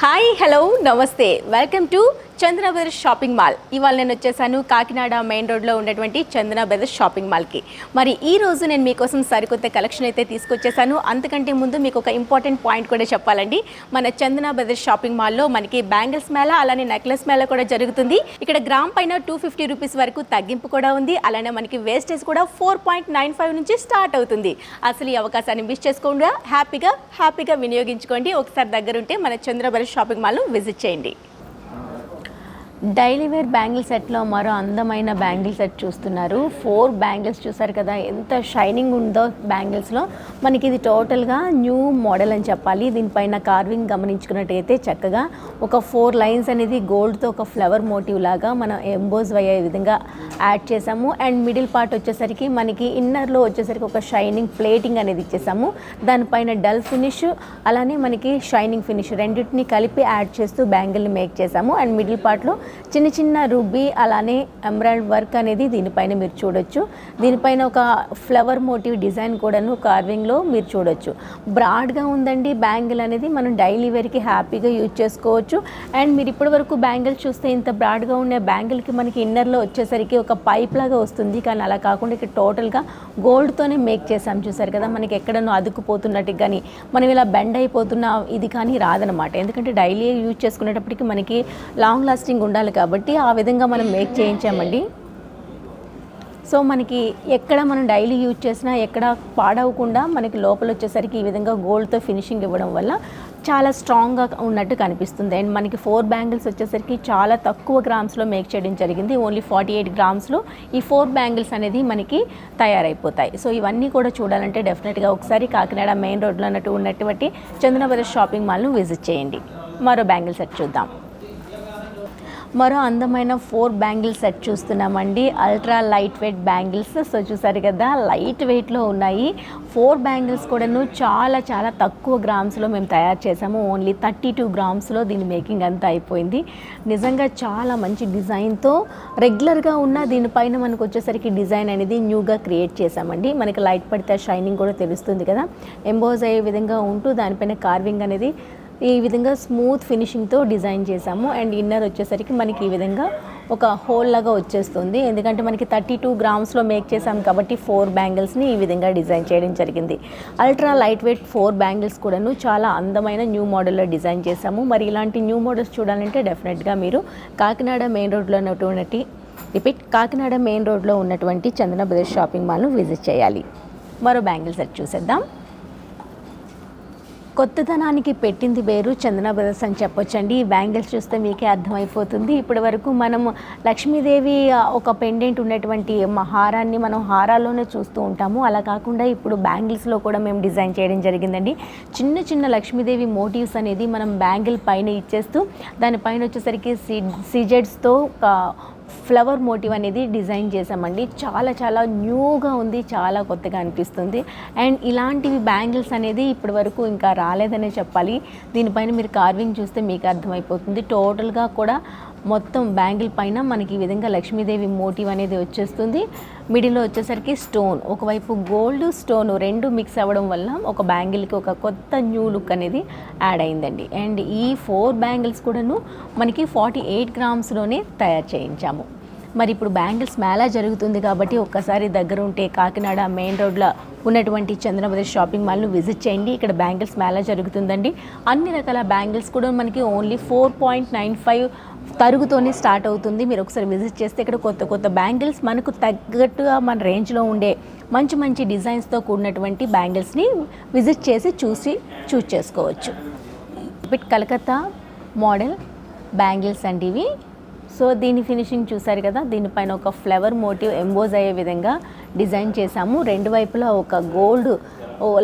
Hi hello నమస్తే welcome to Chandana brothers shopping mall. ఇవాళ నేను వచ్చేసాను కాకినాడ మెయిన్ రోడ్లో ఉన్నటువంటి చందన బ్రదర్స్ షాపింగ్ మాల్కి. మరి ఈ రోజు నేను మీకోసం సరికొత్త కలెక్షన్ అయితే తీసుకొచ్చేసాను. అంతకంటే ముందు మీకు ఒక ఇంపార్టెంట్ పాయింట్ కూడా చెప్పాలండి. మన చందన బ్రదర్స్ షాపింగ్ మాల్లో మనకి బ్యాంగిల్స్ మేళా అలానే నెక్లెస్ మేళా కూడా జరుగుతుంది. ఇక్కడ గ్రామ్ పైన 250 రూపీస్ వరకు తగ్గింపు కూడా ఉంది. అలానే మనకి వేస్టేజ్ కూడా 4.95 నుంచి స్టార్ట్ అవుతుంది. అసలు ఈ అవకాశాన్ని మిస్ చేసుకోకుండా హ్యాపీగా వినియోగించుకోండి. ఒకసారి దగ్గరుంటే మన చందన బ్రదర్స్ షాపింగ్ మాల్ను విజిట్ చేయండి. డైలీ వేర్ బ్యాంగిల్ సెట్లో మరో అందమైన బ్యాంగిల్ సెట్ చూస్తున్నారు. 4 బ్యాంగిల్స్ చూసారు కదా, ఎంత షైనింగ్ ఉందో బ్యాంగిల్స్లో. మనకి ఇది టోటల్గా న్యూ మోడల్ అని చెప్పాలి. దీనిపైన కార్వింగ్ గమనించుకున్నట్టయితే చక్కగా ఒక 4 లైన్స్ అనేది గోల్డ్తో ఒక ఫ్లవర్ మోటివ్ లాగా మనం ఎంబోజ్ అయ్యే విధంగా యాడ్ చేసాము. అండ్ మిడిల్ పార్ట్ వచ్చేసరికి మనకి ఇన్నర్లో వచ్చేసరికి ఒక షైనింగ్ ప్లేటింగ్ అనేది ఇచ్చేసాము. దానిపైన డల్ ఫినిష్ అలానే మనకి షైనింగ్ ఫినిష్ రెండింటిని కలిపి యాడ్ చేస్తూ బ్యాంగిల్ని మేక్ చేసాము. అండ్ మిడిల్ పార్ట్లో చిన్న చిన్న రూబీ అలానే ఎమరాల్డ్ వర్క్ అనేది దీనిపైన మీరు చూడొచ్చు. దీనిపైన ఒక ఫ్లవర్ మోటివ్ డిజైన్ కూడాను కార్వింగ్లో మీరు చూడొచ్చు. బ్రాడ్గా ఉందండి బ్యాంగిల్ అనేది. మనం డైలీ వేర్కి హ్యాపీగా యూజ్ చేసుకోవచ్చు. అండ్ మీరు ఇప్పటి వరకు బ్యాంగిల్ చూస్తే ఇంత బ్రాడ్గా ఉన్న బ్యాంగిల్కి మనకి ఇన్నర్లో వచ్చేసరికి ఒక పైప్ లాగా వస్తుంది. కానీ అలా కాకుండా ఇక్కడ టోటల్గా గోల్డ్తోనే మేక్ చేసాం. చూసారు కదా, మనకి ఎక్కడనో అదుకుపోతున్నట్టు కానీ మనం ఇలా బెండ్ అయిపోతున్న ఇది కానీ రాదనమాట. ఎందుకంటే డైలీ యూజ్ చేసుకునేటప్పటికి మనకి లాంగ్ లాస్టింగ్ ఉండాలి కాబట్టి ఆ విధంగా మనం మేక్ చేయించామండి. సో మనకి ఎక్కడ మనం డైలీ యూజ్ చేసినా ఎక్కడ పాడవకుండా మనకి లోపల వచ్చేసరికి ఈ విధంగా గోల్డ్తో ఫినిషింగ్ ఇవ్వడం వల్ల చాలా స్ట్రాంగ్గా ఉన్నట్టు కనిపిస్తుంది. అండ్ మనకి 4 బ్యాంగిల్స్ వచ్చేసరికి చాలా తక్కువ గ్రామ్స్లో మేక్ చేయడం జరిగింది. ఓన్లీ 48 గ్రామ్స్లో ఈ 4 బ్యాంగిల్స్ అనేది మనకి తయారైపోతాయి. సో ఇవన్నీ కూడా చూడాలంటే డెఫినెట్గా ఒకసారి కాకినాడ మెయిన్ రోడ్లో ఉన్నటువంటి చందన బ్రదర్స్ షాపింగ్ మాల్ను విజిట్ చేయండి. మరో బ్యాంగిల్ సెట్ చూద్దాం. మరో అందమైన 4 బ్యాంగిల్ సెట్ చూస్తున్నామండి. Ultra light weight bangles. So చూసారు కదా, లైట్ వెయిట్లో ఉన్నాయి. 4 బ్యాంగిల్స్ కూడాను చాలా తక్కువ గ్రామ్స్లో మేము తయారు చేసాము. ఓన్లీ 32 గ్రామ్స్లో దీని మేకింగ్ అంతా అయిపోయింది. నిజంగా చాలా మంచి డిజైన్తో రెగ్యులర్గా ఉన్న దీనిపైన మనకు వచ్చేసరికి డిజైన్ అనేది న్యూగా క్రియేట్ చేసామండి. మనకి లైట్ పడితే షైనింగ్ కూడా తెలుస్తుంది కదా. ఎంబోజ్ అయ్యే విధంగా ఉంటూ దానిపైన కార్వింగ్ అనేది ఈ విధంగా స్మూత్ ఫినిషింగ్తో డిజైన్ చేసాము. అండ్ ఇన్నర్ వచ్చేసరికి మనకి ఈ విధంగా ఒక హోల్ లాగా వచ్చేస్తుంది. ఎందుకంటే మనకి 32 గ్రామ్స్లో మేక్ చేసాం కాబట్టి 4 బ్యాంగిల్స్ని ఈ విధంగా డిజైన్ చేయడం జరిగింది. అల్ట్రా లైట్ వెయిట్ 4 బ్యాంగిల్స్ కూడాను చాలా అందమైన న్యూ మోడల్లో డిజైన్ చేసాము. మరి ఇలాంటి న్యూ మోడల్స్ చూడాలంటే డెఫినెట్గా మీరు కాకినాడ మెయిన్ రోడ్లో ఉన్నటువంటి చందన బ్రదర్స్ షాపింగ్ మాల్ను విజిట్ చేయాలి. మరో బ్యాంగిల్ సెట్ చూసేద్దాం. కొత్తదనానికి పెట్టింది వేరు చందన బ్రదర్స్ అని చెప్పొచ్చండి. ఈ బ్యాంగిల్స్ చూస్తే మీకే అర్థమైపోతుంది. ఇప్పటి వరకు మనం లక్ష్మీదేవి ఒక పెండెంట్ ఉన్నటువంటి హారాన్ని మనం హారాల్లోనే చూస్తూ ఉంటాము. అలా కాకుండా ఇప్పుడు బ్యాంగిల్స్లో కూడా మేము డిజైన్ చేయడం జరిగిందండి. చిన్న లక్ష్మీదేవి మోటివ్స్ అనేది మనం బ్యాంగిల్ పైన ఇచ్చేస్తూ దానిపైన వచ్చేసరికి సీజెడ్స్తో ఫ్లవర్ మోటివ్ అనేది డిజైన్ చేసామండి. చాలా న్యూగా ఉంది, చాలా కొత్తగా అనిపిస్తుంది. అండ్ ఇలాంటివి బ్యాంగిల్స్ అనేది ఇప్పటి వరకు ఇంకా రాలేదనే చెప్పాలి. దీనిపైన మీరు కార్వింగ్ చూస్తే మీకు అర్థమైపోతుంది. టోటల్గా కూడా మొత్తం బ్యాంగిల్ పైన మనకి ఈ విధంగా లక్ష్మీదేవి మోటివ్ అనేది వచ్చేస్తుంది. మిడిల్లో వచ్చేసరికి స్టోన్, ఒకవైపు గోల్డ్ స్టోన్ రెండు మిక్స్ అవ్వడం వల్ల ఒక బ్యాంగిల్కి ఒక కొత్త న్యూ లుక్ అనేది యాడ్ అయిందండి. అండ్ ఈ 4 బ్యాంగిల్స్ కూడాను మనకి 48 గ్రామ్స్లోనే తయారు చేయించాము. మరి ఇప్పుడు బ్యాంగిల్స్ మేళా జరుగుతుంది కాబట్టి ఒక్కసారి దగ్గర ఉంటే కాకినాడ మెయిన్ రోడ్లో ఉన్నటువంటి చందన బ్రదర్స్ షాపింగ్ మాల్ను విజిట్ చేయండి. ఇక్కడ బ్యాంగిల్స్ మేళా జరుగుతుందండి. అన్ని రకాల బ్యాంగిల్స్ కూడా మనకి ఓన్లీ 4.95 తరుగుతోనే స్టార్ట్ అవుతుంది. మీరు ఒకసారి విజిట్ చేస్తే ఇక్కడ కొత్త బ్యాంగిల్స్ మనకు తగ్గట్టుగా మన రేంజ్లో ఉండే మంచి డిజైన్స్తో కూడినటువంటి బ్యాంగిల్స్ని విజిట్ చేసి చూస్ చేసుకోవచ్చు. కలకత్తా మోడల్ బ్యాంగిల్స్ అండి ఇవి. సో దీని ఫినిషింగ్ చూసారు కదా, దీనిపైన ఒక ఫ్లవర్ మోటివ్ ఎంబోజ్ అయ్యే విధంగా డిజైన్ చేసాము. రెండు వైపులా ఒక గోల్డ్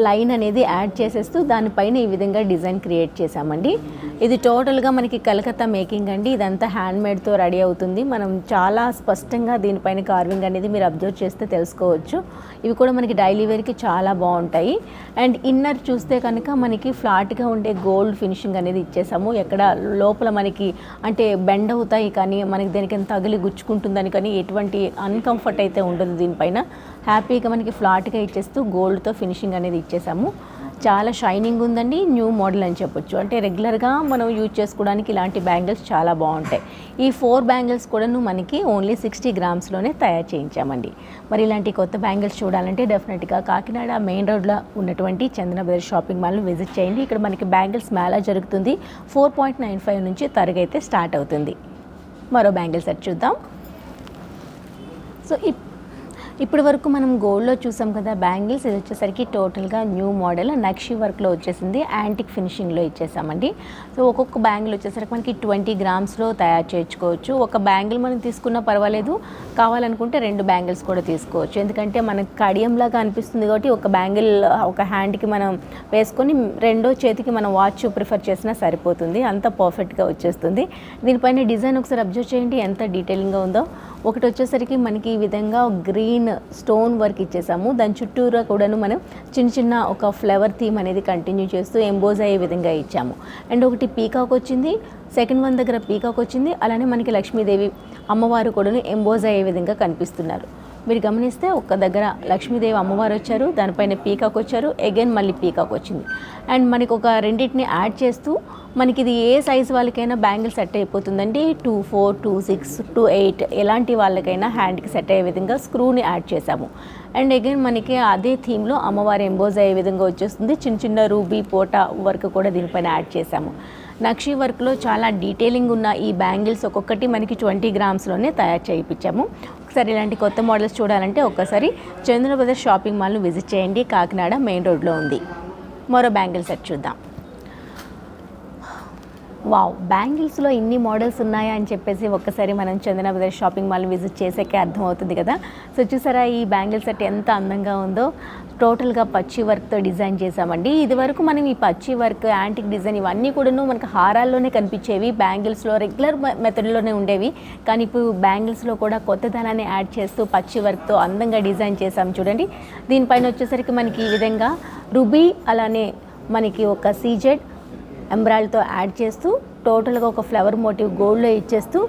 లైన్ అనేది యాడ్ చేసేస్తూ దానిపైన ఈ విధంగా డిజైన్ క్రియేట్ చేసామండి. ఇది టోటల్గా మనకి కలకత్తా మేకింగ్ అండి. ఇదంతా హ్యాండ్మేడ్తో రెడీ అవుతుంది. మనం చాలా స్పష్టంగా దీనిపైన కార్వింగ్ అనేది మీరు అబ్జర్వ్ చేస్తే తెలుసుకోవచ్చు. ఇవి కూడా మనకి డైలీ వేర్కి చాలా బాగుంటాయి. అండ్ ఇన్నర్ చూస్తే కనుక మనకి ఫ్లాట్గా ఉండే గోల్డ్ ఫినిషింగ్ అనేది ఇచ్చేసాము. ఎక్కడ లోపల మనకి అంటే బెండ్ అవుతాయి కానీ మనకి దేనికైనా తగిలి గుచ్చుకుంటుందని కానీ ఎటువంటి అన్కంఫర్ట్ అయితే ఉండదు. దీనిపైన హ్యాపీగా మనకి ఫ్లాట్గా ఇచ్చేస్తూ గోల్డ్తో ఫినిషింగ్ అనేది ఇచ్చేసాము. చాలా షైనింగ్ ఉందండి, న్యూ మోడల్ అని చెప్పొచ్చు. అంటే రెగ్యులర్గా మనం యూజ్ చేసుకోవడానికి ఇలాంటి బ్యాంగిల్స్ చాలా బాగుంటాయి. ఈ 4 బ్యాంగిల్స్ కూడాను మనకి ఓన్లీ 60 గ్రామ్స్లోనే తయారు చేయించామండి. మరి ఇలాంటి కొత్త బ్యాంగిల్స్ చూడాలంటే డెఫినెట్గా కాకినాడ మెయిన్ రోడ్లో ఉన్నటువంటి చందన బ్రదర్స్ షాపింగ్ మాల్ని విజిట్ చేయండి. ఇక్కడ మనకి బ్యాంగిల్స్ మేళా జరుగుతుంది. 4.95 నుంచి తరగైతే స్టార్ట్ అవుతుంది. మరో బ్యాంగిల్ సెట్ చూద్దాం. సో ఇప్పటి వరకు మనం గోల్డ్లో చూసాం కదా బ్యాంగిల్స్, ఇది వచ్చేసరికి టోటల్గా న్యూ మోడల్ నక్షి వర్క్లో వచ్చేసింది, యాంటిక్ ఫినిషింగ్లో ఇచ్చేసామండి. సో ఒక్కొక్క బ్యాంగిల్ వచ్చేసరికి మనకి 20 గ్రామ్స్లో తయారు చేయించుకోవచ్చు. ఒక బ్యాంగిల్ మనం తీసుకున్నా పర్వాలేదు, కావాలనుకుంటే 2 బ్యాంగిల్స్ కూడా తీసుకోవచ్చు. ఎందుకంటే మనకు కడియంలాగా అనిపిస్తుంది కాబట్టి ఒక బ్యాంగిల్ ఒక హ్యాండ్కి మనం వేసుకొని రెండో చేతికి మనం వాచ్ ప్రిఫర్ చేసినా సరిపోతుంది, అంత పర్ఫెక్ట్గా వచ్చేస్తుంది. దీనిపైన డిజైన్ ఒకసారి అబ్జర్వ్ చేయండి ఎంత డీటెయిలింగ్గా ఉందో. ఒకటి వచ్చేసరికి మనకి ఈ విధంగా గ్రీన్ స్టోన్ వర్క్ ఇచ్చేసాము, దాని చుట్టూరా కూడాను మనం చిన్న ఒక ఫ్లవర్ థీమ్ అనేది కంటిన్యూ చేస్తూ ఎంబోజ్ అయ్యే విధంగా ఇచ్చాము. అండ్ ఒకటి పీకాక్ వచ్చింది, సెకండ్ వన్ దగ్గర పీకాక్ వచ్చింది, అలానే మనకి లక్ష్మీదేవి అమ్మవారు కూడాను ఎంబోజ్ అయ్యే విధంగా కనిపిస్తున్నారు. మీరు గమనిస్తే ఒక దగ్గర లక్ష్మీదేవి అమ్మవారు వచ్చారు, దానిపైన పీకాక్ వచ్చారు, అగైన్ మళ్ళీ పీకాక్ వచ్చింది. అండ్ మనకి ఒక రెండింటిని యాడ్ చేస్తూ మనకి ఇది ఏ సైజు వాళ్ళకైనా బ్యాంగిల్ సెట్ అయిపోతుందండి. 2-4, 2-6, 2-8 ఎలాంటి వాళ్ళకైనా హ్యాండ్కి సెట్ అయ్యే విధంగా స్క్రూని యాడ్ చేసాము. అండ్ అగైన్ మనకి అదే థీమ్లో అమ్మవారి ఎంబోజ్ అయ్యే విధంగా వచ్చేస్తుంది. చిన్న రూబీ పోటా వర్క్ కూడా దీనిపైన యాడ్ చేసాము. నక్షి వర్క్లో చాలా డీటెయిలింగ్ ఉన్న ఈ బ్యాంగిల్స్ ఒక్కొక్కటి మనకి 20 గ్రామ్స్లోనే తయారు చేయించాము. ఒకసారి ఇలాంటి కొత్త మోడల్స్ చూడాలంటే ఒక్కసారి చందన బ్రదర్స్ షాపింగ్ మాల్ను విజిట్ చేయండి, కాకినాడ మెయిన్ రోడ్లో ఉంది. మరో బ్యాంగిల్ సెట్ చూద్దాం. వావ్, బ్యాంగిల్స్లో ఇన్ని మోడల్స్ ఉన్నాయా అని చెప్పేసి ఒక్కసారి మనం చందన బ్రదర్స్ షాపింగ్ మాల్ విజిట్ చేసాకే అర్థమవుతుంది కదా. సో చూసారా ఈ బ్యాంగిల్ సెట్ ఎంత అందంగా ఉందో. టోటల్గా పచ్చి వర్క్తో డిజైన్ చేసామండి. ఇది వరకు మనం ఈ పచ్చి వర్క్, యాంటిక్ డిజైన్ ఇవన్నీ కూడాను మనకు హారాల్లోనే కనిపించేవి, బ్యాంగిల్స్లో రెగ్యులర్ మెథడ్లోనే ఉండేవి. కానీ ఇప్పుడు బ్యాంగిల్స్లో కూడా కొత్తదనాన్ని యాడ్ చేస్తూ పచ్చి వర్క్తో అందంగా డిజైన్ చేసాము చూడండి. దీనిపైన వచ్చేసరికి మనకి ఈ విధంగా రూబీ, అలానే మనకి ఒక సీజెడ్ ఎంబ్రాయిడ్తో యాడ్ చేస్తూ టోటల్గా ఒక ఫ్లవర్ మోటివ్ గోల్డ్లో ఇచ్చేస్తూ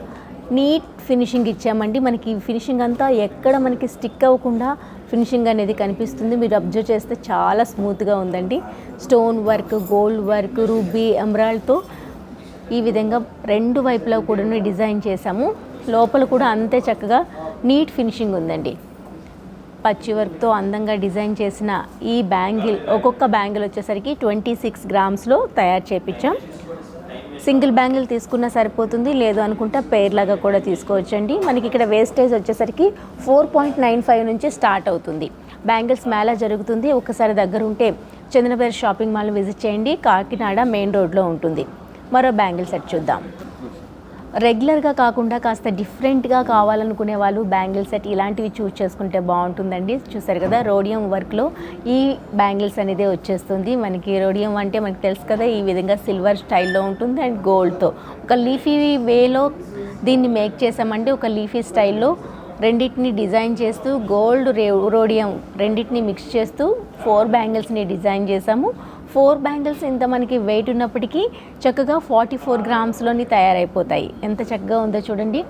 నీట్ ఫినిషింగ్ ఇచ్చామండి. మనకి ఫినిషింగ్ అంతా ఎక్కడ మనకి స్టిక్ అవ్వకుండా ఫినిషింగ్ అనేది కనిపిస్తుంది. మీరు అబ్జర్వ్ చేస్తే చాలా స్మూత్గా ఉందండి. Stone work, gold work, ruby, ఎంబ్రాయిడ్తో ఈ విధంగా 2 వైపులా కూడా డిజైన్ చేసాము. లోపల కూడా అంతే చక్కగా నీట్ ఫినిషింగ్ ఉందండి. పచ్చి వర్క్తో అందంగా డిజైన్ చేసిన ఈ బ్యాంగిల్, ఒక్కొక్క బ్యాంగిల్ వచ్చేసరికి 26 గ్రామ్స్లో తయారు చేయించాం. సింగిల్ బ్యాంగిల్ తీసుకున్నా సరిపోతుంది, లేదు అనుకుంటే పేర్ లాగా కూడా తీసుకోవచ్చండి. మనకి ఇక్కడ వేస్టేజ్ వచ్చేసరికి 4.95 నుంచి స్టార్ట్ అవుతుంది. బ్యాంగిల్స్ మేళా జరుగుతుంది. ఒకసారి దగ్గర ఉంటే చందన బ్రదర్స్ షాపింగ్ మాల్ విజిట్ చేయండి, కాకినాడ మెయిన్ రోడ్లో ఉంటుంది. మరో బ్యాంగిల్ సెట్ చూద్దాం. రెగ్యులర్గా కాకుండా కాస్త డిఫరెంట్గా కావాలనుకునే వాళ్ళు బ్యాంగిల్ సెట్ ఇలాంటివి చూస్ చేసుకుంటే బాగుంటుందండి. చూసారు కదా రోడియం వర్క్లో ఈ బ్యాంగిల్స్ అనేది వచ్చేస్తుంది. మనకి రోడియం అంటే మనకి తెలుసు కదా, ఈ విధంగా సిల్వర్ స్టైల్లో ఉంటుంది అండ్ గోల్డ్తో ఒక లీఫీ వేలో దీన్ని మేక్ చేసామండి. ఒక లీఫీ స్టైల్లో రెండింటిని డిజైన్ చేస్తూ గోల్డ్, రోడియం రెండింటిని మిక్స్ చేస్తూ 4 బ్యాంగిల్స్ని డిజైన్ చేసాము. 4 బ్యాంగిల్స్ ఇంత మనకి వెయిట్ ఉన్నప్పటికీ చక్కగా 44 గ్రామ్స్లోని తయారైపోతాయి. ఎంత చక్కగా ఉందో చూడండి.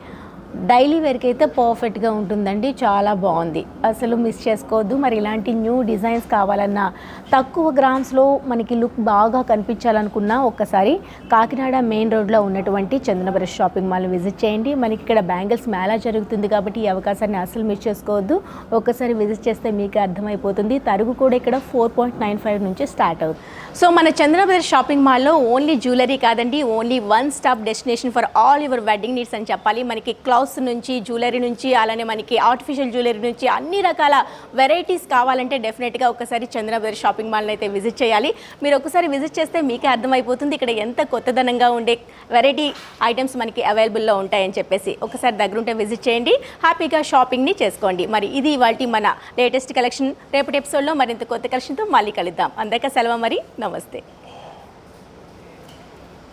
డైలీ వేర్కి అయితే పర్ఫెక్ట్గా ఉంటుందండి, చాలా బాగుంది, అసలు మిస్ చేసుకోవద్దు. మరి ఇలాంటి న్యూ డిజైన్స్ కావాలన్నా, తక్కువ గ్రామ్స్లో మనకి లుక్ బాగా కనిపించాలనుకున్నా ఒక్కసారి కాకినాడ మెయిన్ రోడ్లో ఉన్నటువంటి చందన బ్రదర్స్ షాపింగ్ మాల్ విజిట్ చేయండి. మనకి ఇక్కడ బ్యాంగిల్స్ మేళా జరుగుతుంది కాబట్టి ఈ అవకాశాన్ని అసలు మిస్ చేసుకోవద్దు. ఒక్కసారి విజిట్ చేస్తే మీకు అర్థమైపోతుంది. తరుగు కూడా ఇక్కడ 4.95 నుంచి స్టార్ట్ అవుతుంది. సో మన చందన బ్రదర్స్ షాపింగ్ మాల్లో ఓన్లీ జ్యువెలరీ కాదండి, only one stop destination for all your wedding needs అని చెప్పాలి. మనకి క్లౌత్స్ నుంచి, జ్యువెలరీ నుంచి, అలానే మనకి ఆర్టిఫిషియల్ జ్యువెలరీ నుంచి అన్ని రకాల వెరైటీస్ కావాలంటే డెఫినెట్గా ఒకసారి చందన బ్రదర్స్ షాపింగ్ మాల్ని అయితే విజిట్ చేయాలి. మీరు ఒకసారి విజిట్ చేస్తే మీకే అర్థమైపోతుంది ఇక్కడ ఎంత కొత్తదనంగా ఉండే వెరైటీ ఐటమ్స్ మనకి అవైలబుల్లో ఉంటాయని చెప్పేసి. ఒకసారి దగ్గరుంటే విజిట్ చేయండి, హ్యాపీగా షాపింగ్ని చేసుకోండి. మరి ఇది ఇవాల్టి మన లేటెస్ట్ కలెక్షన్. రేపటి ఎపిసోడ్లో మరింత కొత్త కలెక్షన్తో మళ్ళీ కలుద్దాం. అందరికీ సెలవు, మరి నమస్తే.